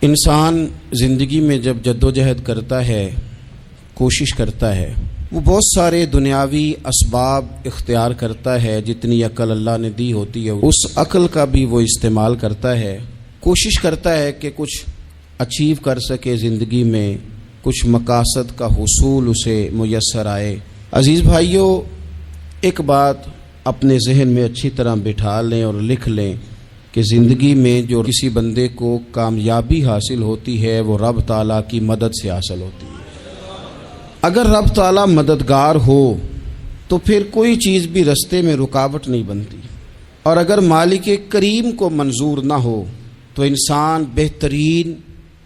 انسان زندگی میں جب جدوجہد کرتا ہے، کوشش کرتا ہے، وہ بہت سارے دنیاوی اسباب اختیار کرتا ہے، جتنی عقل اللہ نے دی ہوتی ہے اس عقل کا بھی وہ استعمال کرتا ہے، کوشش کرتا ہے کہ کچھ اچیو کر سکے زندگی میں، کچھ مقاصد کا حصول اسے میسر آئے۔ عزیز بھائیوں، ایک بات اپنے ذہن میں اچھی طرح بٹھا لیں اور لکھ لیں کہ زندگی میں جو کسی بندے کو کامیابی حاصل ہوتی ہے وہ رب تعالیٰ کی مدد سے حاصل ہوتی ہے۔ اگر رب تعالیٰ مددگار ہو تو پھر کوئی چیز بھی رستے میں رکاوٹ نہیں بنتی، اور اگر مالک کریم کو منظور نہ ہو تو انسان بہترین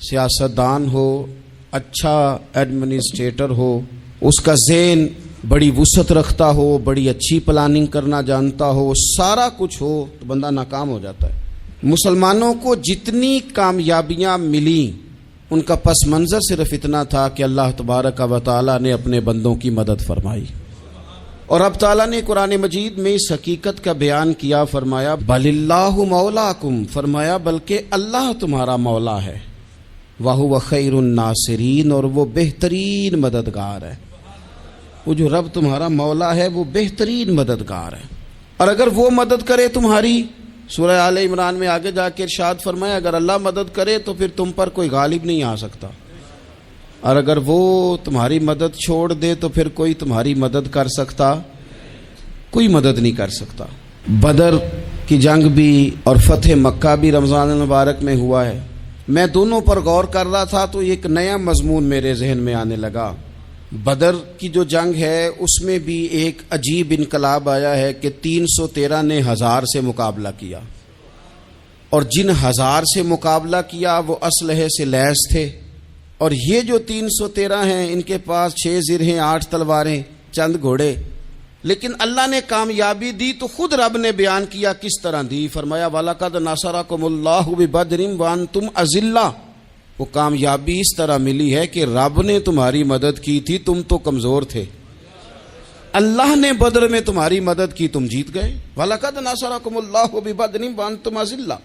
سیاستدان ہو، اچھا ایڈمنسٹریٹر ہو، اس کا ذہن بڑی وسعت رکھتا ہو، بڑی اچھی پلاننگ کرنا جانتا ہو، سارا کچھ ہو، تو بندہ ناکام ہو جاتا ہے۔ مسلمانوں کو جتنی کامیابیاں ملیں ان کا پس منظر صرف اتنا تھا کہ اللہ تبارک و تعالیٰ نے اپنے بندوں کی مدد فرمائی، اور اب تعالیٰ نے قرآن مجید میں اس حقیقت کا بیان کیا، فرمایا بل اللہ مولاکم، فرمایا بلکہ اللہ تمہارا مولا ہے، وَهُوَ خَيْرُ النَّاصِرِينَ، اور وہ بہترین مددگار ہے۔ وہ جو رب تمہارا مولا ہے وہ بہترین مددگار ہے، اور اگر وہ مدد کرے تمہاری، سورہ آل عمران میں آگے جا کے ارشاد فرمایا اگر اللہ مدد کرے تو پھر تم پر کوئی غالب نہیں آ سکتا، اور اگر وہ تمہاری مدد چھوڑ دے تو پھر کوئی تمہاری مدد کر سکتا، کوئی مدد نہیں کر سکتا۔ بدر کی جنگ بھی اور فتح مکہ بھی رمضان المبارک میں ہوا ہے۔ میں دونوں پر غور کر رہا تھا تو ایک نیا مضمون میرے ذہن میں آنے لگا۔ بدر کی جو جنگ ہے اس میں بھی ایک عجیب انقلاب آیا ہے کہ 313 نے 1000 سے مقابلہ کیا، اور جن 1000 سے مقابلہ کیا وہ اسلحے سے لیس تھے، اور یہ جو 313 ہیں ان کے پاس 6 زرہیں، 8 تلواریں، چند گھوڑے، لیکن اللہ نے کامیابی دی تو خود رب نے بیان کیا کس طرح دی، فرمایا وَلَقَدْ نَصَرَكُمُ اللَّهُ بِبَدْرٍ وَأَنْتُمْ أَذِلَّةٌ۔ وہ کامیابی اس طرح ملی ہے کہ رب نے تمہاری مدد کی تھی، تم تو کمزور تھے، اللہ نے بدر میں تمہاری مدد کی، تم جیت گئے۔ وَلَقَدْ نَصَرَكُمُ اللَّهُ بِبَدْرٍ وَأَنْتُمْ أَذِلَّةٌ،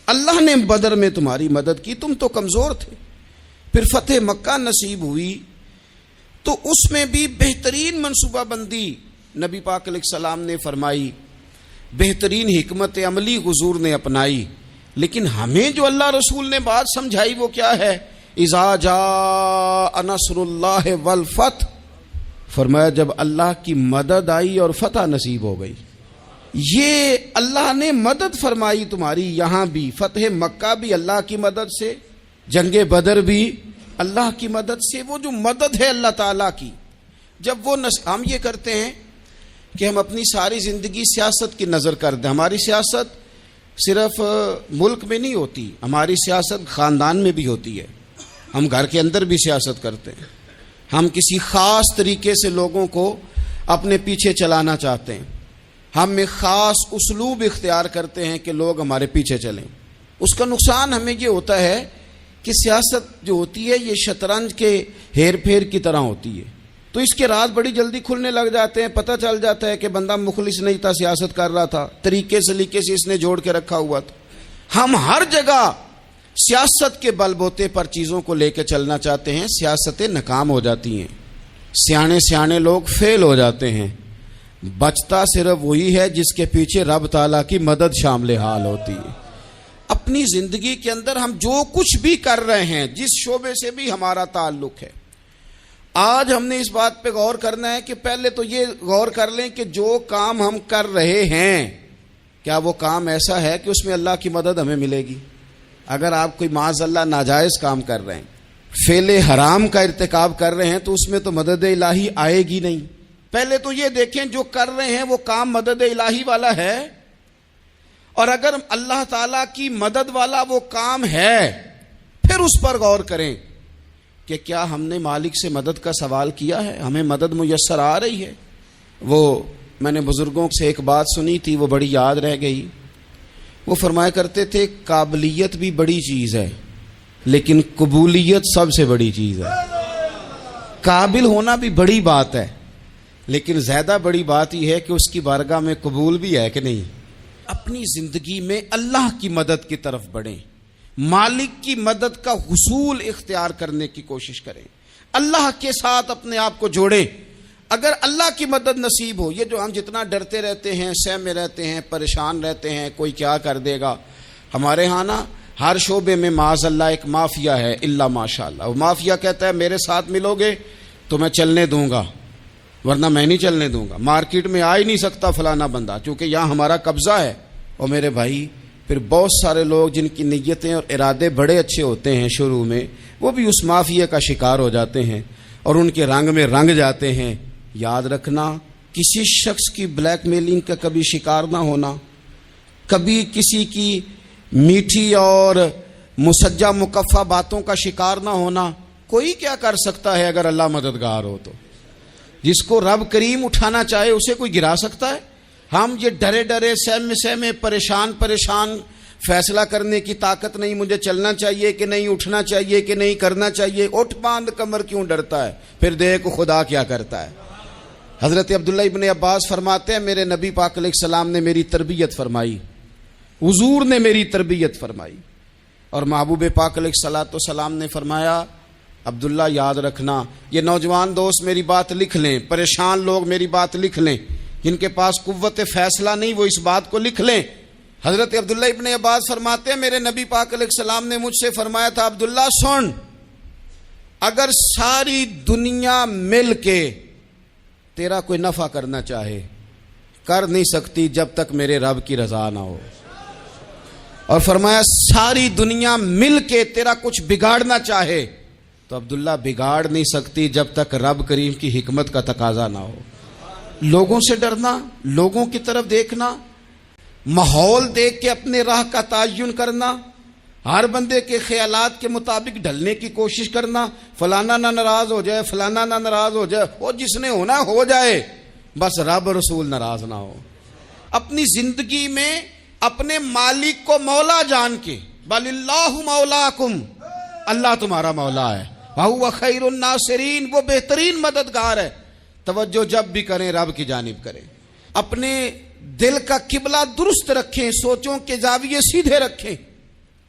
اللہ نے بدر میں تمہاری مدد کی، تم تو کمزور تھے۔ پھر فتح مکہ نصیب ہوئی تو اس میں بھی بہترین منصوبہ بندی نبی پاک علیہ السلام نے فرمائی، بہترین حکمت عملی حضور نے اپنائی، لیکن ہمیں جو اللہ رسول نے بات سمجھائی وہ کیا ہے؟ اذا جاء نصر اللہ والفتح، فرمایا جب اللہ کی مدد آئی اور فتح نصیب ہو گئی۔ یہ اللہ نے مدد فرمائی تمہاری، یہاں بھی فتح مکہ بھی اللہ کی مدد سے، جنگ بدر بھی اللہ کی مدد سے۔ وہ جو مدد ہے اللہ تعالیٰ کی، جب وہ ہم یہ کرتے ہیں کہ ہم اپنی ساری زندگی سیاست کی نظر کر دیں، ہماری سیاست صرف ملک میں نہیں ہوتی، ہماری سیاست خاندان میں بھی ہوتی ہے، ہم گھر کے اندر بھی سیاست کرتے ہیں، ہم کسی خاص طریقے سے لوگوں کو اپنے پیچھے چلانا چاہتے ہیں، ہم میں خاص اسلوب اختیار کرتے ہیں کہ لوگ ہمارے پیچھے چلیں۔ اس کا نقصان ہمیں یہ ہوتا ہے کہ سیاست جو ہوتی ہے یہ شطرنج کے ہیر پھیر کی طرح ہوتی ہے، تو اس کے راز بڑی جلدی کھلنے لگ جاتے ہیں، پتہ چل جاتا ہے کہ بندہ مخلص نہیں تھا، سیاست کر رہا تھا، طریقے سلیقے سے اس نے جوڑ کے رکھا ہوا تھا۔ ہم ہر جگہ سیاست کے بل بوتے پر چیزوں کو لے کے چلنا چاہتے ہیں، سیاستیں ناکام ہو جاتی ہیں، سیانے لوگ فیل ہو جاتے ہیں، بچتا صرف وہی ہے جس کے پیچھے رب تعالیٰ کی مدد شامل حال ہوتی ہے۔ اپنی زندگی کے اندر ہم جو کچھ بھی کر رہے ہیں، جس شعبے سے بھی ہمارا تعلق ہے، آج ہم نے اس بات پہ غور کرنا ہے کہ پہلے تو یہ غور کر لیں کہ جو کام ہم کر رہے ہیں کیا وہ کام ایسا ہے کہ اس میں اللہ کی مدد ہمیں ملے گی؟ اگر آپ کوئی معاذ اللہ ناجائز کام کر رہے ہیں، فعل حرام کا ارتکاب کر رہے ہیں، تو اس میں تو مدد الہی آئے گی نہیں۔ پہلے تو یہ دیکھیں جو کر رہے ہیں وہ کام مدد الہی والا ہے، اور اگر اللہ تعالیٰ کی مدد والا وہ کام ہے پھر اس پر غور کریں کہ کیا ہم نے مالک سے مدد کا سوال کیا ہے، ہمیں مدد میسر آ رہی ہے۔ وہ میں نے بزرگوں سے ایک بات سنی تھی، وہ بڑی یاد رہ گئی۔ وہ فرمایا کرتے تھے قابلیت بھی بڑی چیز ہے لیکن قبولیت سب سے بڑی چیز ہے۔ قابل ہونا بھی بڑی بات ہے لیکن زیادہ بڑی بات یہ ہے کہ اس کی بارگاہ میں قبول بھی ہے کہ نہیں۔ اپنی زندگی میں اللہ کی مدد کی طرف بڑھیں، مالک کی مدد کا حصول اختیار کرنے کی کوشش کریں، اللہ کے ساتھ اپنے آپ کو جوڑیں۔ اگر اللہ کی مدد نصیب ہو، یہ جو ہم جتنا ڈرتے رہتے ہیں، سہمے رہتے ہیں، پریشان رہتے ہیں کوئی کیا کر دے گا، ہمارے ہاں نا ہر شعبے میں معاذ اللہ ایک مافیا ہے، الا ماشاء اللہ۔ وہ مافیا کہتا ہے میرے ساتھ ملو گے تو میں چلنے دوں گا، ورنہ میں نہیں چلنے دوں گا، مارکیٹ میں آ ہی نہیں سکتا فلانا بندہ، چونکہ یہاں ہمارا قبضہ ہے۔ اور میرے بھائی پھر بہت سارے لوگ جن کی نیتیں اور ارادے بڑے اچھے ہوتے ہیں شروع میں، وہ بھی اس مافیا کا شکار ہو جاتے ہیں اور ان کے رنگ میں رنگ جاتے ہیں۔ یاد رکھنا، کسی شخص کی بلیک میلنگ کا کبھی شکار نہ ہونا، کبھی کسی کی میٹھی اور مسجع مکفہ باتوں کا شکار نہ ہونا۔ کوئی کیا کر سکتا ہے اگر اللہ مددگار ہو تو؟ جس کو رب کریم اٹھانا چاہے اسے کوئی گرا سکتا ہے؟ ہم یہ ڈرے ڈرے سہمے پریشان فیصلہ کرنے کی طاقت نہیں، مجھے چلنا چاہیے کہ نہیں، اٹھنا چاہیے کہ نہیں، کرنا چاہیے، اٹھ باندھ کمر کیوں ڈرتا ہے؟ پھر دیکھ خدا کیا کرتا ہے۔ حضرت عبداللہ ابن عباس فرماتے ہیں میرے نبی پاک علیہ السلام نے میری تربیت فرمائی، حضور نے میری تربیت فرمائی، اور محبوب پاک علیہ السلام نے فرمایا عبداللہ یاد رکھنا، یہ نوجوان دوست میری بات لکھ لیں، پریشان لوگ میری بات لکھ لیں، جن کے پاس قوت فیصلہ نہیں وہ اس بات کو لکھ لیں۔ حضرت عبداللہ ابن عباس فرماتے ہیں میرے نبی پاک علیہ السلام نے مجھ سے فرمایا تھا عبداللہ سن، اگر ساری دنیا مل کے تیرا کوئی نفع کرنا چاہے کر نہیں سکتی جب تک میرے رب کی رضا نہ ہو، اور فرمایا ساری دنیا مل کے تیرا کچھ بگاڑنا چاہے تو عبداللہ بگاڑ نہیں سکتی جب تک رب کریم کی حکمت کا تقاضا نہ ہو۔ لوگوں سے ڈرنا، لوگوں کی طرف دیکھنا، ماحول دیکھ کے اپنے راہ کا تعین کرنا، ہر بندے کے خیالات کے مطابق ڈھلنے کی کوشش کرنا، فلانا نہ ناراض ہو جائے، فلانا نہ ناراض ہو جائے، وہ جس نے ہونا ہو جائے، بس رب رسول ناراض نہ ہو۔ اپنی زندگی میں اپنے مالک کو مولا جان کے، بل اللہ مولاکم، اللہ تمہارا مولا ہے، وَهُوَ خَيْرُ النَّاصِرِينَ، وہ بہترین مددگار ہے۔ توجہ جب بھی کریں رب کی جانب کریں، اپنے دل کا قبلہ درست رکھیں، سوچوں کے زاویے سیدھے رکھیں۔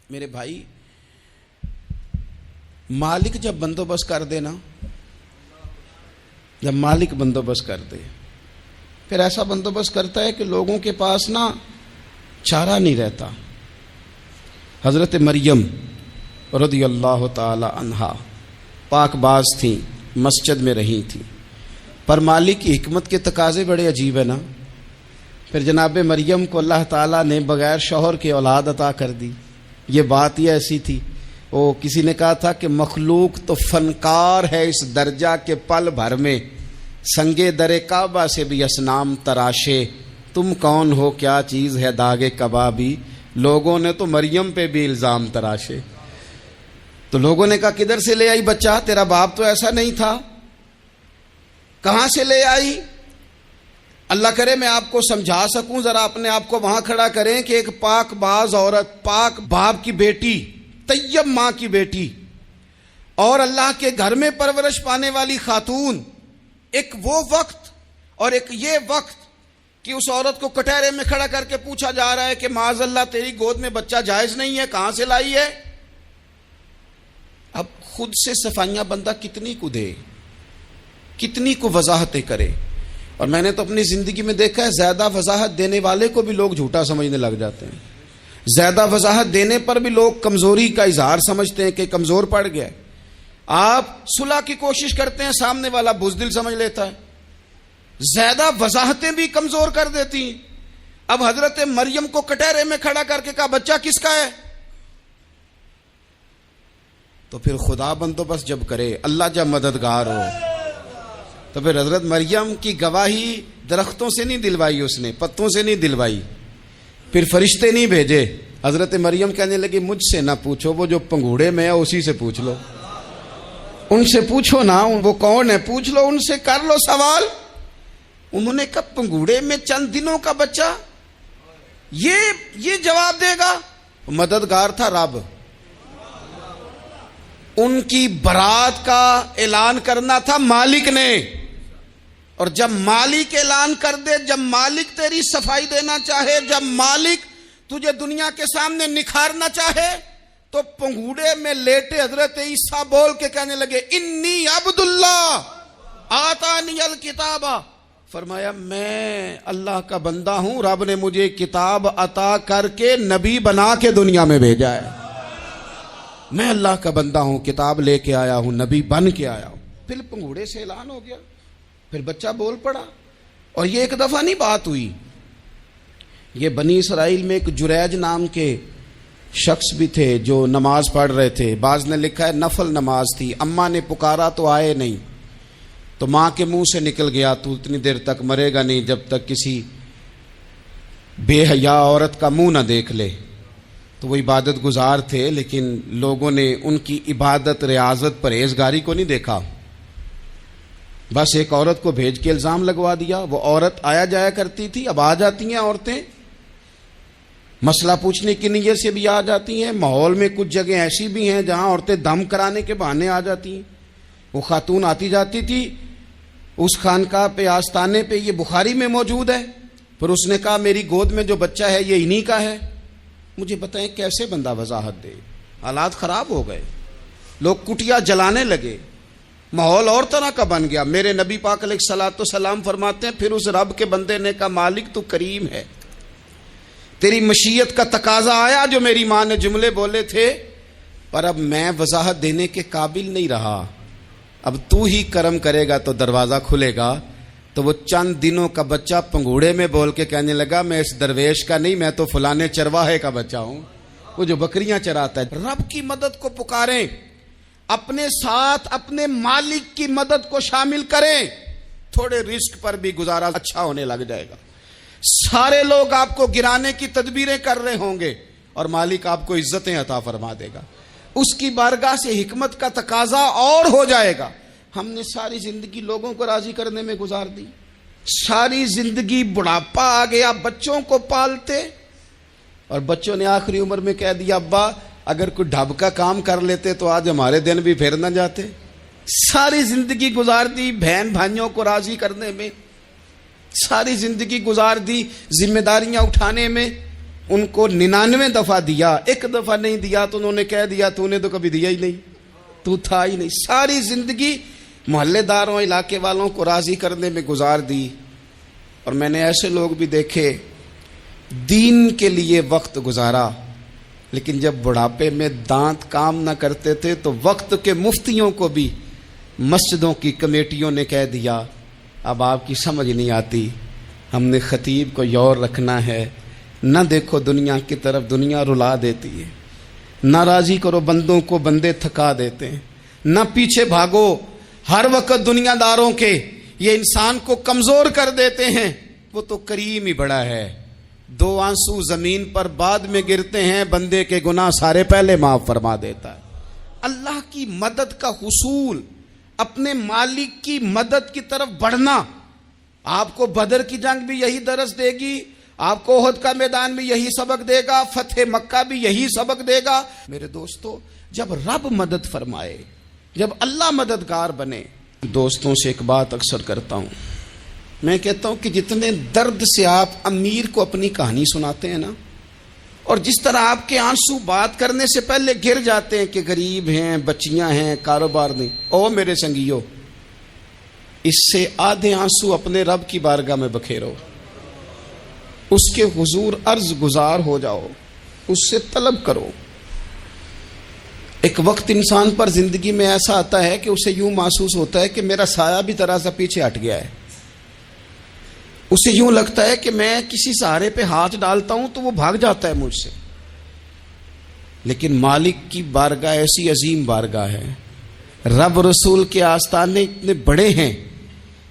میرے بھائی مالک جب بندوبست کر دے نا، جب مالک بندوبست کر دے پھر ایسا بندوبست کرتا ہے کہ لوگوں کے پاس نا چارہ نہیں رہتا۔ حضرت مریم رضی اللہ تعالی عنہا پاک باز تھیں، مسجد میں رہی تھیں، پر مالک کی حکمت کے تقاضے بڑے عجیب ہے نا۔ پھر جناب مریم کو اللہ تعالیٰ نے بغیر شوہر کے اولاد عطا کر دی۔ یہ بات ہی ایسی تھی، وہ کسی نے کہا تھا کہ مخلوق تو فنکار ہے اس درجہ کے پل بھر میں سنگے در کعبہ سے بھی اصنام تراشے، تم کون ہو کیا چیز ہے داغ کبابی، لوگوں نے تو مریم پہ بھی الزام تراشے۔ تو لوگوں نے کہا کدھر سے لے آئی بچہ، تیرا باپ تو ایسا نہیں تھا، کہاں سے لے آئی؟ اللہ کرے میں آپ کو سمجھا سکوں، ذرا اپنے آپ کو وہاں کھڑا کریں کہ ایک پاک باز عورت، پاک باپ کی بیٹی، طیب ماں کی بیٹی، اور اللہ کے گھر میں پرورش پانے والی خاتون، ایک وہ وقت اور ایک یہ وقت کہ اس عورت کو کٹہرے میں کھڑا کر کے پوچھا جا رہا ہے کہ معاذ اللہ تیری گود میں بچہ جائز نہیں ہے، کہاں سے لائی ہے؟ اب خود سے صفائیاں بندہ کتنی کو دے، کتنی کو وضاحتیں کرے۔ اور میں نے تو اپنی زندگی میں دیکھا ہے زیادہ وضاحت دینے والے کو بھی لوگ جھوٹا سمجھنے لگ جاتے ہیں، زیادہ وضاحت دینے پر بھی لوگ کمزوری کا اظہار سمجھتے ہیں کہ کمزور پڑ گیا۔ آپ صلح کی کوشش کرتے ہیں، سامنے والا بزدل سمجھ لیتا ہے، زیادہ وضاحتیں بھی کمزور کر دیتی ہیں۔ اب حضرت مریم کو کٹہرے میں کھڑا کر کے کہا بچہ کس کا ہے؟ تو پھر خدا بندوبست جب کرے، اللہ جب مددگار ہو، تو پھر حضرت مریم کی گواہی درختوں سے نہیں دلوائی، اس نے پتوں سے نہیں دلوائی، پھر فرشتے نہیں بھیجے۔ حضرت مریم کہنے لگی مجھ سے نہ پوچھو، وہ جو پنگوڑے میں ہے اسی سے پوچھ لو، ان سے پوچھو نا، وہ کون ہے پوچھ لو، ان سے کر لو سوال۔ انہوں نے کہا پنگوڑے میں چند دنوں کا بچہ یہ جواب دے گا؟ مددگار تھا رب، ان کی برات کا اعلان کرنا تھا مالک نے، اور جب مالک اعلان کر دے، جب مالک تیری صفائی دینا چاہے، جب مالک تجھے دنیا کے سامنے نکھارنا چاہے، تو پنگوڑے میں لیٹے حضرت عیسیٰ بول کے کہنے لگے انی عبداللہ آتانی الکتاب، فرمایا میں اللہ کا بندہ ہوں، رب نے مجھے کتاب عطا کر کے نبی بنا کے دنیا میں بھیجا ہے، میں اللہ کا بندہ ہوں، کتاب لے کے آیا ہوں، نبی بن کے آیا ہوں۔ پھر پنگوڑے سے اعلان ہو گیا، پھر بچہ بول پڑا۔ اور یہ ایک دفعہ نہیں بات ہوئی، یہ بنی اسرائیل میں ایک جریج نام کے شخص بھی تھے جو نماز پڑھ رہے تھے، بعض نے لکھا ہے نفل نماز تھی، اماں نے پکارا تو آئے نہیں، تو ماں کے منہ سے نکل گیا تو اتنی دیر تک مرے گا نہیں جب تک کسی بے حیا عورت کا منہ نہ دیکھ لے۔ تو وہ عبادت گزار تھے، لیکن لوگوں نے ان کی عبادت، ریاضت، پرہیزگاری کو نہیں دیکھا، بس ایک عورت کو بھیج کے الزام لگوا دیا۔ وہ عورت آیا جایا کرتی تھی، اب آ جاتی ہیں عورتیں، مسئلہ پوچھنے کی نیت سے بھی آ جاتی ہیں۔ ماحول میں کچھ جگہ ایسی بھی ہیں جہاں عورتیں دم کرانے کے بہانے آ جاتی ہیں۔ وہ خاتون آتی جاتی تھی اس خانقاہ پہ، آستانے پہ، یہ بخاری میں موجود ہے، پھر اس نے کہا میری گود میں جو بچہ ہے یہ انہی کا ہے۔ مجھے بتائیں کیسے بندہ وضاحت دے؟ حالات خراب ہو گئے، لوگ کٹیا جلانے لگے، ماحول اور طرح کا بن گیا۔ میرے نبی پاک علیہ الصلوۃ والسلام فرماتے ہیں پھر اس رب کے بندے نے کہا مالک تو کریم ہے، تیری مشیت کا تقاضا آیا جو میری ماں نے جملے بولے تھے، پر اب میں وضاحت دینے کے قابل نہیں رہا، اب تو ہی کرم کرے گا تو دروازہ کھلے گا۔ تو وہ چند دنوں کا بچہ پنگوڑے میں بول کے کہنے لگا میں اس درویش کا نہیں، میں تو فلانے چرواہے کا بچہ ہوں، وہ جو بکریاں چراتا ہے۔ رب کی مدد کو پکاریں، اپنے ساتھ اپنے مالک کی مدد کو شامل کریں، تھوڑے رزق پر بھی گزارا اچھا ہونے لگ جائے گا۔ سارے لوگ آپ کو گرانے کی تدبیریں کر رہے ہوں گے اور مالک آپ کو عزتیں عطا فرما دے گا، اس کی بارگاہ سے حکمت کا تقاضا اور ہو جائے گا۔ ہم نے ساری زندگی لوگوں کو راضی کرنے میں گزار دی، ساری زندگی بڑھاپا آ گیا بچوں کو پالتے، اور بچوں نے آخری عمر میں کہہ دیا ابا اگر کوئی ڈھب کا کام کر لیتے تو آج ہمارے دن بھی پھر نہ جاتے۔ ساری زندگی گزار دی بہن بھائیوں کو راضی کرنے میں، ساری زندگی گزار دی ذمہ داریاں اٹھانے میں، ان کو 99 دفعہ دیا، ایک دفعہ نہیں دیا تو انہوں نے کہہ دیا تو نے تو کبھی دیا ہی نہیں، تو تھا ہی نہیں۔ ساری زندگی محلے داروں، علاقے والوں کو راضی کرنے میں گزار دی۔ اور میں نے ایسے لوگ بھی دیکھے دین کے لیے وقت گزارا، لیکن جب بڑھاپے میں دانت کام نہ کرتے تھے تو وقت کے مفتیوں کو بھی مسجدوں کی کمیٹیوں نے کہہ دیا اب آپ کی سمجھ نہیں آتی، ہم نے خطیب کو یور رکھنا ہے، نہ دیکھو دنیا کی طرف، دنیا رلا دیتی ہے، نہ راضی کرو بندوں کو، بندے تھکا دیتے ہیں، نہ پیچھے بھاگو ہر وقت دنیا داروں کے، یہ انسان کو کمزور کر دیتے ہیں۔ وہ تو کریم ہی بڑا ہے، 2 آنسو زمین پر بعد میں گرتے ہیں، بندے کے گناہ سارے پہلے معاف فرما دیتا ہے۔ اللہ کی مدد کا حصول، اپنے مالک کی مدد کی طرف بڑھنا، آپ کو بدر کی جنگ بھی یہی درس دے گی، آپ کو احد کا میدان بھی یہی سبق دے گا، فتح مکہ بھی یہی سبق دے گا۔ میرے دوستو جب رب مدد فرمائے، جب اللہ مددگار بنے، دوستوں سے ایک بات اکثر کرتا ہوں، میں کہتا ہوں کہ جتنے درد سے آپ امیر کو اپنی کہانی سناتے ہیں نا، اور جس طرح آپ کے آنسو بات کرنے سے پہلے گر جاتے ہیں کہ غریب ہیں، بچیاں ہیں، کاروبار نہیں، او میرے سنگیو، اس سے آدھے آنسو اپنے رب کی بارگاہ میں بکھیرو، اس کے حضور عرض گزار ہو جاؤ، اس سے طلب کرو۔ ایک وقت انسان پر زندگی میں ایسا آتا ہے کہ اسے یوں محسوس ہوتا ہے کہ میرا سایہ بھی ذرا سا پیچھے ہٹ گیا ہے، اسے یوں لگتا ہے کہ میں کسی سہارے پہ ہاتھ ڈالتا ہوں تو وہ بھاگ جاتا ہے مجھ سے، لیکن مالک کی بارگاہ ایسی عظیم بارگاہ ہے، رب رسول کے آستانے اتنے بڑے ہیں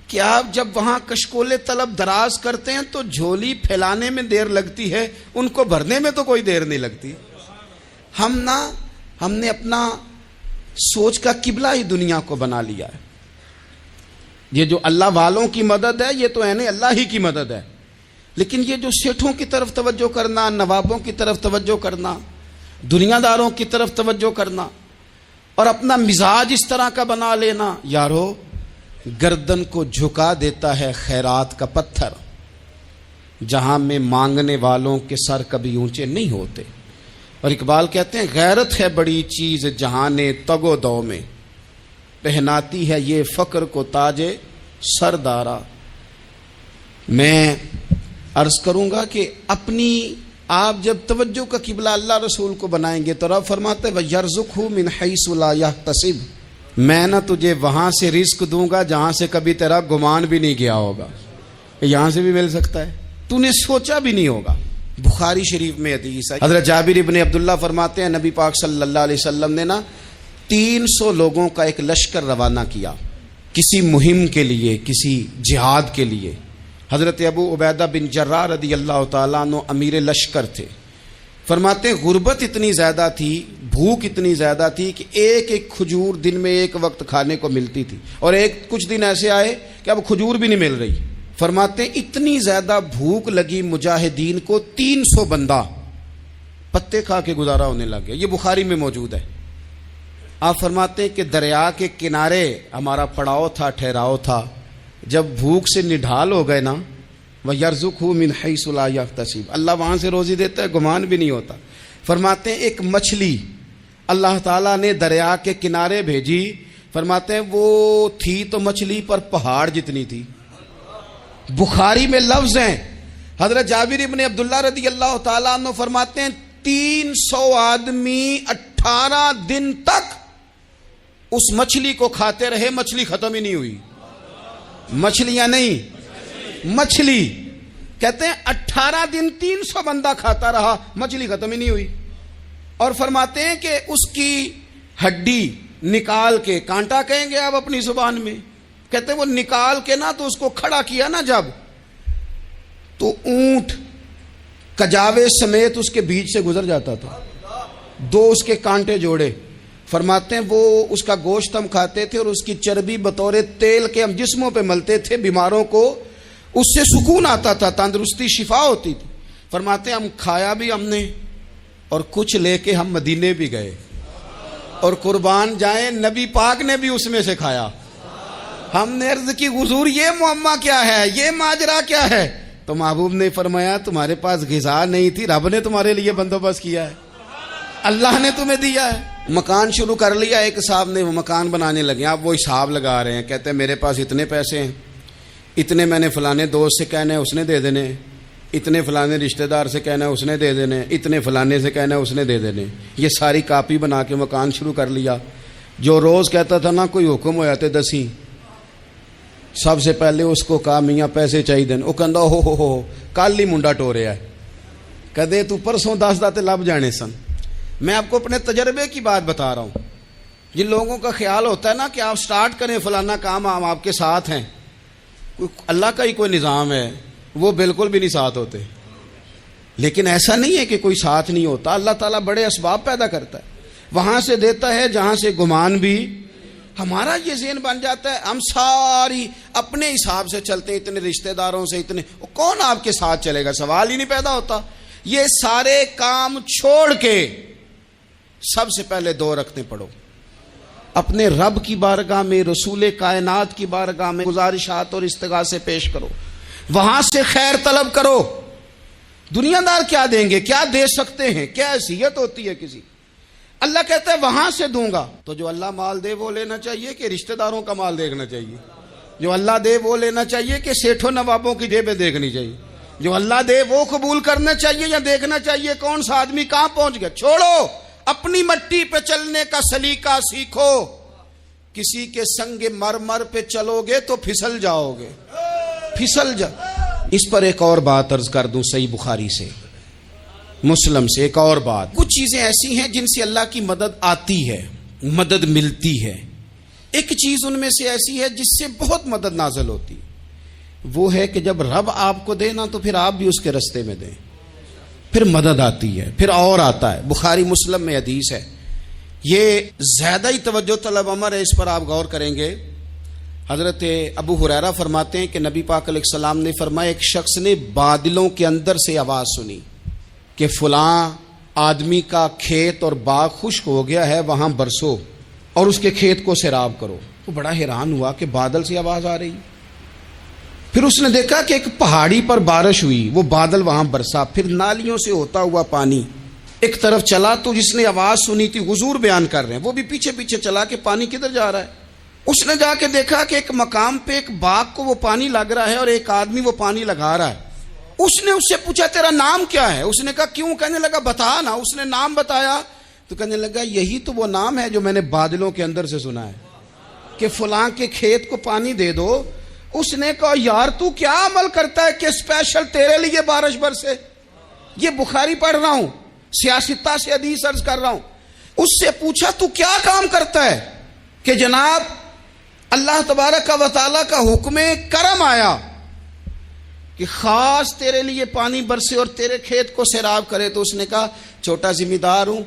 کہ آپ جب وہاں کشکول طلب دراز کرتے ہیں تو جھولی پھیلانے میں دیر لگتی ہے، ان کو بھرنے میں تو کوئی دیر نہیں لگتی۔ ہم نے اپنا سوچ کا قبلہ ہی دنیا کو بنا لیا ہے۔ یہ جو اللہ والوں کی مدد ہے یہ تو عین اللہ ہی کی مدد ہے، لیکن یہ جو سیٹھوں کی طرف توجہ کرنا، نوابوں کی طرف توجہ کرنا، دنیا داروں کی طرف توجہ کرنا اور اپنا مزاج اس طرح کا بنا لینا، یارو گردن کو جھکا دیتا ہے خیرات کا پتھر، جہاں میں مانگنے والوں کے سر کبھی اونچے نہیں ہوتے۔ اور اقبال کہتے ہیں غیرت ہے بڑی چیز جہان تگ و دو میں، پہناتی ہے یہ فقر کو تاج سردارا۔ میں عرض کروں گا کہ اپنی آپ جب توجہ کا قبلہ اللہ رسول کو بنائیں گے تو رب فرماتے ہیں وَيَرْزُقْهُ مِنْ حَيْثُ لَا يَحْتَسِبُ، میں نہ تجھے وہاں سے رزق دوں گا جہاں سے کبھی تیرا گمان بھی نہیں گیا ہوگا، یہاں سے بھی مل سکتا ہے، تو نے سوچا بھی نہیں ہوگا۔ بخاری شریف میں حدیث ہے، حضرت جابر ابن عبداللہ فرماتے ہیں نبی پاک صلی اللہ علیہ وسلم نے نا 300 لوگوں کا ایک لشکر روانہ کیا کسی مہم کے لیے، کسی جہاد کے لیے۔ حضرت ابو عبیدہ بن جراح رضی اللہ تعالیٰ عنہ امیر لشکر تھے۔ فرماتے ہیں غربت اتنی زیادہ تھی، بھوک اتنی زیادہ تھی کہ ایک ایک کھجور دن میں ایک وقت کھانے کو ملتی تھی، اور کچھ دن ایسے آئے کہ اب کھجور بھی نہیں مل رہی۔ فرماتے ہیں اتنی زیادہ بھوک لگی مجاہدین کو 300 بندہ پتے کھا کے گزارا ہونے لگ گیا۔ یہ بخاری میں موجود ہے۔ آپ فرماتے ہیں کہ دریا کے کنارے ہمارا پڑاؤ تھا، ٹھہراؤ تھا، جب بھوک سے نڈھال ہو گئے نا وَيَرْزُقْهُ مِنْ حَيْثُ لَا يَحْتَسِبُ، اللہ وہاں سے روزی دیتا ہے، گمان بھی نہیں ہوتا۔ فرماتے ہیں ایک مچھلی اللہ تعالیٰ نے دریا کے کنارے بھیجی، فرماتے ہیں وہ تھی تو مچھلی پر پہاڑ جتنی تھی۔ بخاری میں لفظ ہیں، حضرت جابر ابن عبداللہ رضی اللہ تعالیٰ عنہ فرماتے ہیں 300 آدمی 18 دن تک اس مچھلی کو کھاتے رہے، مچھلی ختم ہی نہیں ہوئی۔ مچھلیاں نہیں، مچھلی کہتے ہیں 18 دن 300 بندہ کھاتا رہا، مچھلی ختم ہی نہیں ہوئی۔ اور فرماتے ہیں کہ اس کی ہڈی نکال کے، کانٹا کہیں گے آپ اپنی زبان میں، کہتے ہیں وہ نکال کے نا تو اس کو کھڑا کیا نا جب، تو اونٹ کجاوے سمیت اس کے بیچ سے گزر جاتا تھا، 2 اس کے کانٹے جوڑے۔ فرماتے ہیں وہ اس کا گوشت ہم کھاتے تھے اور اس کی چربی بطور تیل کے ہم جسموں پہ ملتے تھے، بیماروں کو اس سے سکون آتا تھا، تندرستی شفا ہوتی تھی۔ فرماتے ہیں ہم کھایا بھی ہم نے، اور کچھ لے کے ہم مدینے بھی گئے، اور قربان جائیں نبی پاک نے بھی اس میں سے کھایا۔ ہم نے عرض کی حضور یہ معمہ کیا ہے، یہ ماجرا کیا ہے؟ تو محبوب نے فرمایا تمہارے پاس غذا نہیں تھی، رب نے تمہارے لیے بندوبست کیا ہے، اللہ نے تمہیں دیا ہے۔ مکان شروع کر لیا، ایک صاحب نے وہ مکان بنانے لگے، آپ وہ حساب لگا رہے ہیں، کہتے ہیں میرے پاس اتنے پیسے ہیں، اتنے میں نے فلانے دوست سے کہنا ہے اس نے دے دینے، اتنے فلانے رشتہ دار سے کہنا ہے اس نے دے دینے، اتنے فلانے سے کہنا ہے اس نے دے دینے۔ یہ ساری کاپی بنا کے مکان شروع کر لیا۔ جو روز کہتا تھا نا کوئی حکم ہو جاتے 10 سب سے پہلے اس کو کہا میاں پیسے چاہیے، وہ کہندا ہو کل ہی منڈا ٹوریا ہے، کدے تو پرسوں 10 داتے لب جانے سن۔ میں آپ کو اپنے تجربے کی بات بتا رہا ہوں۔ جن لوگوں کا خیال ہوتا ہے نا کہ آپ سٹارٹ کریں فلانا کام، ہم آپ کے ساتھ ہیں، اللہ کا ہی کوئی نظام ہے، وہ بالکل بھی نہیں ساتھ ہوتے۔ لیکن ایسا نہیں ہے کہ کوئی ساتھ نہیں ہوتا، اللہ تعالیٰ بڑے اسباب پیدا کرتا ہے، وہاں سے دیتا ہے جہاں سے گمان بھی۔ ہمارا یہ ذہن بن جاتا ہے ہم ساری اپنے حساب سے چلتے ہیں، اتنے رشتہ داروں سے، اتنے، کون آپ کے ساتھ چلے گا؟ سوال ہی نہیں پیدا ہوتا۔ یہ سارے کام چھوڑ کے سب سے پہلے 2 رکعتیں پڑھو، اپنے رب کی بارگاہ میں، رسول کائنات کی بارگاہ میں گزارشات اور استغاثے پیش کرو، وہاں سے خیر طلب کرو۔ دنیا دار کیا دیں گے، کیا دے سکتے ہیں، کیا حیثیت ہوتی ہے کسی؟ اللہ کہتا ہے وہاں سے دوں گا۔ تو جو اللہ مال دے وہ لینا چاہیے کہ رشتہ داروں کا مال دیکھنا چاہیے؟ جو اللہ دے وہ لینا چاہیے کہ سیٹھوں نوابوں کی جیبیں دیکھنی چاہیے؟ جو اللہ دے وہ قبول کرنا چاہیے یا دیکھنا چاہیے کون سا آدمی کہاں پہنچ گیا؟ چھوڑو، اپنی مٹی پہ چلنے کا سلیقہ سیکھو۔ کسی کے سنگ مرمر پہ چلو گے تو پھسل جاؤ گے، پھسل جا۔ اس پر ایک اور بات عرض کر دوں، صحیح بخاری سے، مسلم سے ایک اور بات۔ کچھ چیزیں ایسی ہیں جن سے اللہ کی مدد آتی ہے، مدد ملتی ہے۔ ایک چیز ان میں سے ایسی ہے جس سے بہت مدد نازل ہوتی، وہ ہے کہ جب رب آپ کو دے نا تو پھر آپ بھی اس کے رستے میں دیں، پھر مدد آتی ہے، پھر اور آتا ہے۔ بخاری مسلم میں حدیث ہے، یہ زیادہ ہی توجہ طلب امر ہے، اس پر آپ غور کریں گے۔ حضرت ابو ہریرہ فرماتے ہیں کہ نبی پاک علیہ السلام نے فرمایا ایک شخص نے بادلوں کے اندر سے آواز سنی کہ فلاں آدمی کا کھیت اور باغ خشک ہو گیا ہے، وہاں برسو اور اس کے کھیت کو سیراب کرو۔ وہ بڑا حیران ہوا کہ بادل سے آواز آ رہی۔ پھر اس نے دیکھا کہ ایک پہاڑی پر بارش ہوئی، وہ بادل وہاں برسا، پھر نالیوں سے ہوتا ہوا پانی ایک طرف چلا تو جس نے آواز سنی تھی حضور بیان کر رہے ہیں، وہ بھی پیچھے پیچھے چلا کہ پانی کدھر جا رہا ہے۔ اس نے جا کے دیکھا کہ ایک مقام پہ ایک باغ کو وہ پانی لگ رہا ہے اور ایک آدمی وہ پانی لگا رہا ہے۔ اس نے اس سے پوچھا تیرا نام کیا ہے؟ اس نے کہا کیوں؟ کہنے لگا بتا نا۔ اس نے نام بتایا تو کہنے لگا یہی تو وہ نام ہے جو میں نے بادلوں کے اندر سے سنا ہے کہ فلاں کے کھیت کو پانی دے دو۔ اس نے کہا یار تو کیا عمل کرتا ہے کہ اسپیشل تیرے لیے بارش برسے؟ یہ بخاری پڑھ رہا ہوں، سیاستہ سے حدیث عرض کر رہا ہوں۔ اس سے پوچھا تو کیا کام کرتا ہے کہ جناب اللہ تبارک و تعالیٰ کا حکم کرم آیا کہ خاص تیرے لیے پانی برسے اور تیرے کھیت کو سیراب کرے؟ تو اس نے کہا چھوٹا ذمہ دار ہوں،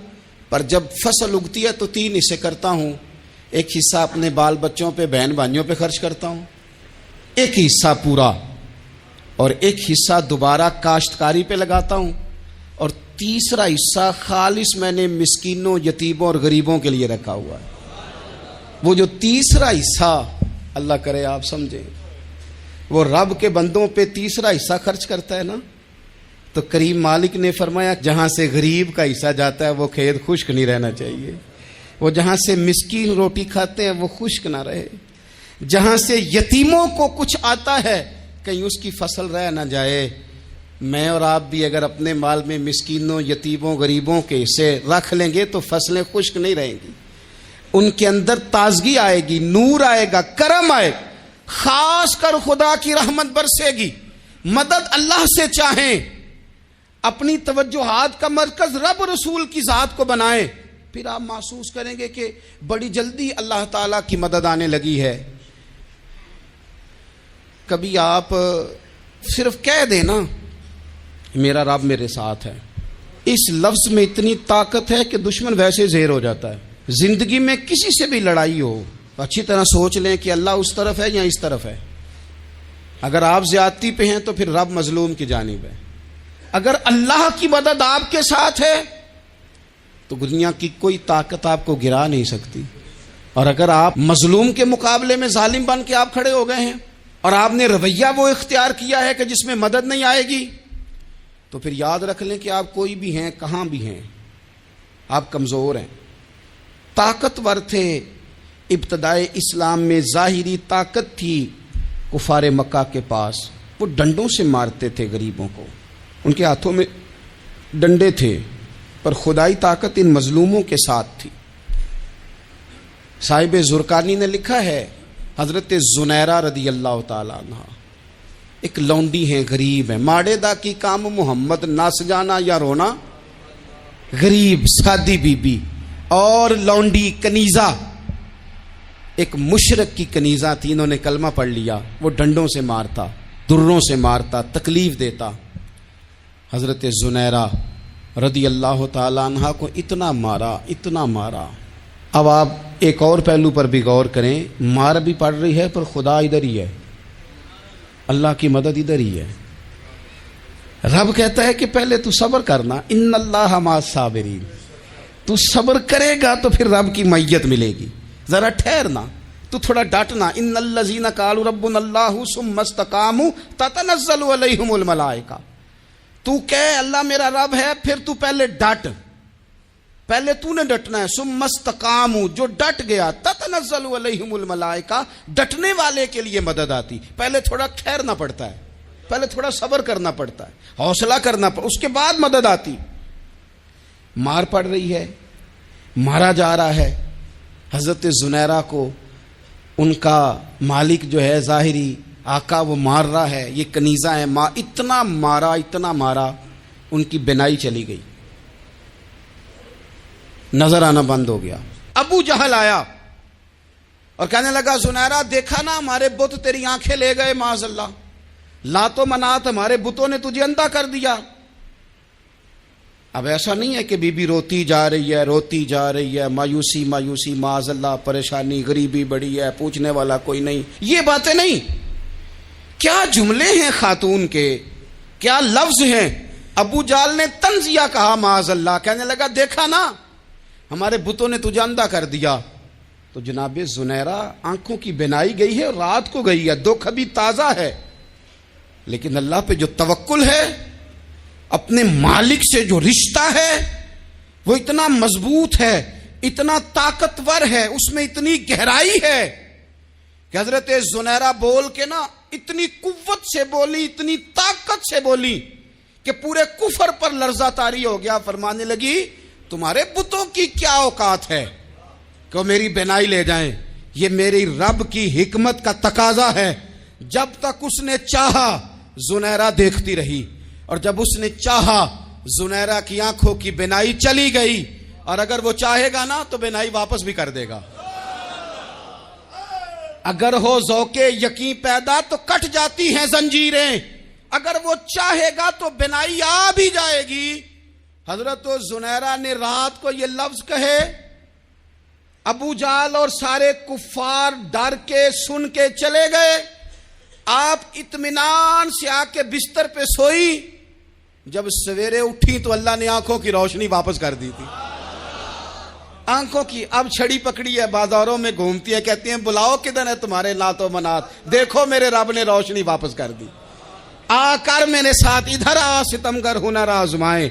پر جب فصل اگتی ہے تو 3 حصے کرتا ہوں، ایک حصہ اپنے بال بچوں پہ بہن بھائیوں پہ خرچ کرتا ہوں، ایک حصہ پورا، اور ایک حصہ دوبارہ کاشتکاری پہ لگاتا ہوں، اور تیسرا حصہ خالص میں نے مسکینوں، یتیموں اور غریبوں کے لیے رکھا ہوا ہے۔ وہ جو تیسرا حصہ اللہ کرے آپ سمجھیں، وہ رب کے بندوں پہ تیسرا حصہ خرچ کرتا ہے نا، تو کریم مالک نے فرمایا جہاں سے غریب کا حصہ جاتا ہے وہ کھیت خشک نہیں رہنا چاہیے، وہ جہاں سے مسکین روٹی کھاتے ہیں وہ خشک نہ رہے، جہاں سے یتیموں کو کچھ آتا ہے کہیں اس کی فصل رہ نہ جائے۔ میں اور آپ بھی اگر اپنے مال میں مسکینوں، یتیموں، غریبوں کے حصے رکھ لیں گے تو فصلیں خشک نہیں رہیں گی، ان کے اندر تازگی آئے گی، نور آئے گا، کرم آئے گا، خاص کر خدا کی رحمت برسے گی۔ مدد اللہ سے چاہیں، اپنی توجہات کا مرکز رب رسول کی ذات کو بنائیں، پھر آپ محسوس کریں گے کہ بڑی جلدی اللہ تعالیٰ کی مدد آنے لگی ہے۔ کبھی آپ صرف کہہ دیں نا میرا رب میرے ساتھ ہے، اس لفظ میں اتنی طاقت ہے کہ دشمن ویسے زہر ہو جاتا ہے۔ زندگی میں کسی سے بھی لڑائی ہو تو اچھی طرح سوچ لیں کہ اللہ اس طرف ہے یا اس طرف ہے۔ اگر آپ زیادتی پہ ہیں تو پھر رب مظلوم کی جانب ہے۔ اگر اللہ کی مدد آپ کے ساتھ ہے تو دنیا کی کوئی طاقت آپ کو گرا نہیں سکتی، اور اگر آپ مظلوم کے مقابلے میں ظالم بن کے آپ کھڑے ہو گئے ہیں اور آپ نے رویہ وہ اختیار کیا ہے کہ جس میں مدد نہیں آئے گی، تو پھر یاد رکھ لیں کہ آپ کوئی بھی ہیں، کہاں بھی ہیں، آپ کمزور ہیں۔ طاقتور تھے ابتدائے اسلام میں، ظاہری طاقت تھی کفار مکہ کے پاس، وہ ڈنڈوں سے مارتے تھے غریبوں کو، ان کے ہاتھوں میں ڈنڈے تھے، پر خدائی طاقت ان مظلوموں کے ساتھ تھی۔ صاحب زرقانی نے لکھا ہے حضرت زنیرہ رضی اللہ تعالیٰ عنہ ایک لونڈی ہیں، غریب ہیں، ماڑے دا کی کام محمد ناس جانا یا رونا، غریب سادی بی بی اور لونڈی کنیزہ، ایک مشرک کی کنیزہ تھی، انہوں نے کلمہ پڑھ لیا، وہ ڈنڈوں سے مارتا، دروں سے مارتا، تکلیف دیتا۔ حضرت زنیرہ رضی اللہ تعالیٰ عنہ کو اتنا مارا، اتنا مارا۔ اب آپ ایک اور پہلو پر بھی غور کریں، مار بھی پڑ رہی ہے پر خدا ادھر ہی ہے، اللہ کی مدد ادھر ہی ہے۔ رب کہتا ہے کہ پہلے تو صبر کرنا، ان اللہ مع الصابرین، تو صبر کرے گا تو پھر رب کی معیت ملے گی، ذرا ٹھہرنا، تو تھوڑا ڈٹنا۔ ان الذین قالوا ربنا اللہ ثم استقاموا تتنزل علیہم الملائکہ، تو کہے اللہ میرا رب ہے، پھر تو پہلے ڈٹ، پہلے تو نے ڈٹنا ہے۔ ثم استقاموا، جو ڈٹ گیا، تتنزل علیہم الملائکہ، ڈٹنے والے کے لیے مدد آتی، پہلے تھوڑا ٹھہرنا پڑتا ہے، پہلے تھوڑا صبر کرنا پڑتا ہے، حوصلہ کرنا پڑتا، اس کے بعد مدد آتی۔ مار پڑ رہی ہے، مارا جا رہا ہے حضرت زنیرہ کو، ان کا مالک جو ہے ظاہری آقا وہ مار رہا ہے، یہ کنیزہ ہے، اتنا مارا، اتنا مارا، ان کی بینائی چلی گئی، نظر آنا بند ہو گیا۔ ابو جہل آیا اور کہنے لگا زنیرہ دیکھا نا ہمارے بت تیری آنکھیں لے گئے، معاذ اللہ، لات و منات ہمارے بتوں نے تجھے اندھا کر دیا۔ اب ایسا نہیں ہے کہ بی بی روتی جا رہی ہے، روتی جا رہی ہے، مایوسی مایوسی، معاذ اللہ، پریشانی، غریبی بڑی ہے، پوچھنے والا کوئی نہیں، یہ باتیں نہیں۔ کیا جملے ہیں خاتون کے، کیا لفظ ہیں۔ ابو جال نے تنزیہ کہا، معاذ اللہ، کہنے لگا دیکھا نا ہمارے بتوں نے تجھے اندھا کر دیا۔ تو جناب زنیرہ آنکھوں کی بینائی گئی ہے، رات کو گئی ہے، دکھ ابھی تازہ ہے، لیکن اللہ پہ جو توکل ہے، اپنے مالک سے جو رشتہ ہے، وہ اتنا مضبوط ہے، اتنا طاقتور ہے، اس میں اتنی گہرائی ہے کہ حضرت زنیرہ بول کے نا اتنی قوت سے بولی، اتنی طاقت سے بولی کہ پورے کفر پر لرزہ طاری ہو گیا۔ فرمانے لگی تمہارے بتوں کی کیا اوقات ہے کہ وہ میری بینائی لے جائیں؟ یہ میری رب کی حکمت کا تقاضا ہے۔ جب تک اس نے چاہا زنیرہ دیکھتی رہی، اور جب اس نے چاہا زنیرہ کی آنکھوں کی بینائی چلی گئی، اور اگر وہ چاہے گا نا تو بینائی واپس بھی کر دے گا۔ اگر ہو ذوق یقین پیدا تو کٹ جاتی ہیں زنجیریں، اگر وہ چاہے گا تو بینائی آ بھی جائے گی۔ حضرت زنیرہ نے رات کو یہ لفظ کہے، ابو جہل اور سارے کفار ڈر کے سن کے چلے گئے، آپ اطمینان سے آ کے بستر پہ سوئی۔ جب سویرے اٹھی تو اللہ نے آنکھوں کی روشنی واپس کر دی تھی۔ آنکھوں کی اب چھڑی پکڑی ہے، بازاروں میں گھومتی ہے، کہتی ہیں بلاؤ کدھر ہے تمہارے لات و منات، دیکھو میرے رب نے روشنی واپس کر دی۔ آ کر میرے ساتھ ادھر آ، ستمگر ہنر آزمائیں،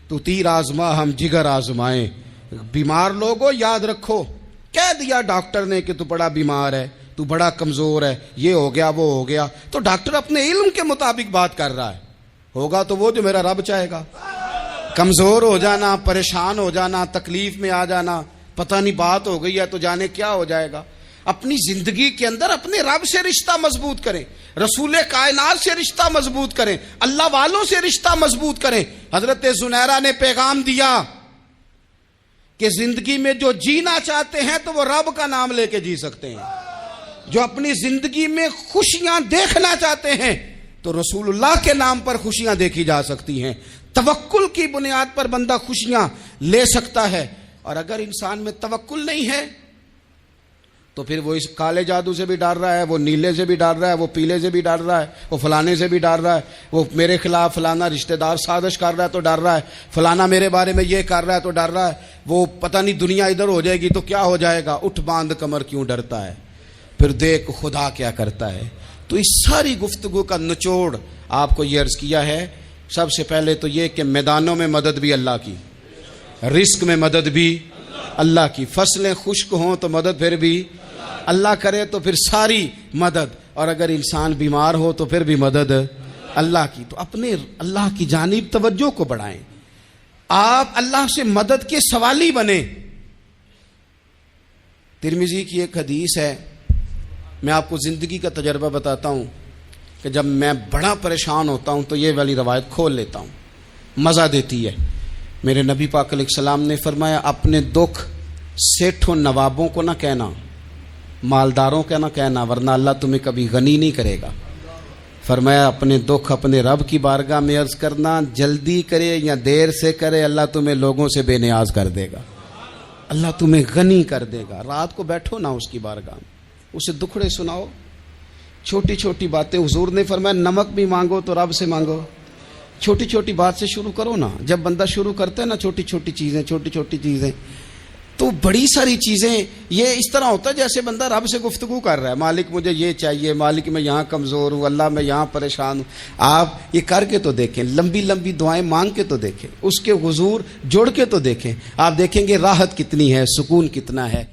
تو تیر آزما ہم جگر آزمائیں۔ بیمار لوگوں یاد رکھو، کہہ دیا ڈاکٹر نے کہ تو بڑا بیمار ہے، تو بڑا کمزور ہے، یہ ہو گیا وہ ہو گیا، تو ڈاکٹر اپنے علم کے مطابق بات کر رہا ہے، ہوگا تو وہ جو میرا رب چاہے گا۔ کمزور ہو جانا، پریشان ہو جانا، تکلیف میں آ جانا، پتہ نہیں بات ہو گئی ہے تو جانے کیا ہو جائے گا۔ اپنی زندگی کے اندر اپنے رب سے رشتہ مضبوط کریں، رسول کائنات سے رشتہ مضبوط کریں، اللہ والوں سے رشتہ مضبوط کریں۔ حضرت زنیرہ نے پیغام دیا کہ زندگی میں جو جینا چاہتے ہیں تو وہ رب کا نام لے کے جی سکتے ہیں، جو اپنی زندگی میں خوشیاں دیکھنا چاہتے ہیں تو رسول اللہ کے نام پر خوشیاں دیکھی جا سکتی ہیں۔ توکل کی بنیاد پر بندہ خوشیاں لے سکتا ہے، اور اگر انسان میں توکل نہیں ہے تو پھر وہ اس کالے جادو سے بھی ڈر رہا ہے، وہ نیلے سے بھی ڈر رہا ہے، وہ پیلے سے بھی ڈر رہا ہے، وہ فلانے سے بھی ڈر رہا ہے، وہ میرے خلاف فلانا رشتہ دار سازش کر رہا ہے تو ڈر رہا ہے، فلانا میرے بارے میں یہ کر رہا ہے تو ڈر رہا ہے، وہ پتہ نہیں دنیا ادھر ہو جائے گی تو کیا ہو جائے گا، اٹھ باندھ کمر کیوں ڈرتا ہے، پھر دیکھ خدا کیا کرتا ہے۔ تو اس ساری گفتگو کا نچوڑ آپ کو یہ عرض کیا ہے، سب سے پہلے تو یہ کہ میدانوں میں مدد بھی اللہ کی، رزق میں مدد بھی اللہ کی، فصلیں خشک ہوں تو مدد پھر بھی اللہ کرے، تو پھر ساری مدد، اور اگر انسان بیمار ہو تو پھر بھی مدد اللہ کی۔ تو اپنے اللہ کی جانب توجہ کو بڑھائیں، آپ اللہ سے مدد کے سوالی بنیں۔ ترمذی کی ایک حدیث ہے، میں آپ کو زندگی کا تجربہ بتاتا ہوں کہ جب میں بڑا پریشان ہوتا ہوں تو یہ والی روایت کھول لیتا ہوں، مزہ دیتی ہے۔ میرے نبی پاک علیہ السلام نے فرمایا اپنے دکھ سیٹھوں نوابوں کو نہ کہنا، مالداروں کا نہ کہنا، ورنہ اللہ تمہیں کبھی غنی نہیں کرے گا۔ فرمایا اپنے دکھ اپنے رب کی بارگاہ میں عرض کرنا، جلدی کرے یا دیر سے کرے اللہ تمہیں لوگوں سے بے نیاز کر دے گا، اللہ تمہیں غنی کر دے گا۔ رات کو بیٹھو نا اس کی بارگاہ میں، اسے دکھڑے سناؤ، چھوٹی چھوٹی باتیں۔ حضور نے فرمایا نمک بھی مانگو تو رب سے مانگو، چھوٹی چھوٹی بات سے شروع کرو نا۔ جب بندہ شروع کرتا ہے نا چھوٹی چھوٹی چیزیں تو بڑی ساری چیزیں یہ اس طرح ہوتا ہے جیسے بندہ رب سے گفتگو کر رہا ہے، مالک مجھے یہ چاہیے، مالک میں یہاں کمزور ہوں، اللہ میں یہاں پریشان ہوں۔ آپ یہ کر کے تو دیکھیں، لمبی لمبی دعائیں مانگ کے تو دیکھیں، اس کے حضور جوڑ کے تو دیکھیں، آپ دیکھیں گے راحت کتنی ہے، سکون کتنا ہے۔